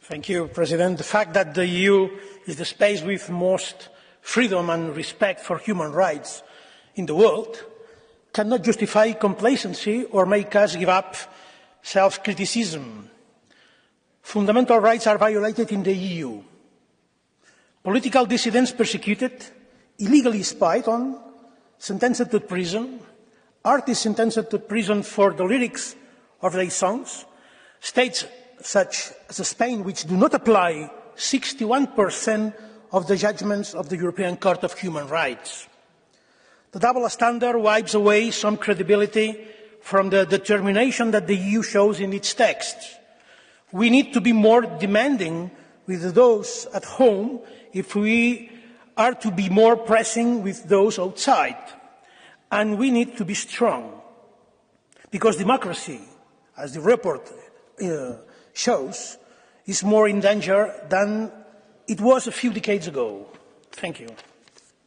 Thank you, President. The fact that the EU is the space with most freedom and respect for human rights in the world cannot justify complacency or make us give up self-criticism. Fundamental rights are violated in the EU. Political dissidents persecuted, illegally spied on, sentenced to prison, artists sentenced to prison for the lyrics of their songs, states such as Spain, which do not apply 61% of the judgments of the European Court of Human Rights. The double standard wipes away some credibility from the determination that the EU shows in its texts. We need to be more demanding with those at home if we are to be more pressing with those outside. And we need to be strong, because democracy, as the report shows, is more in danger than it was a few decades ago. Thank you.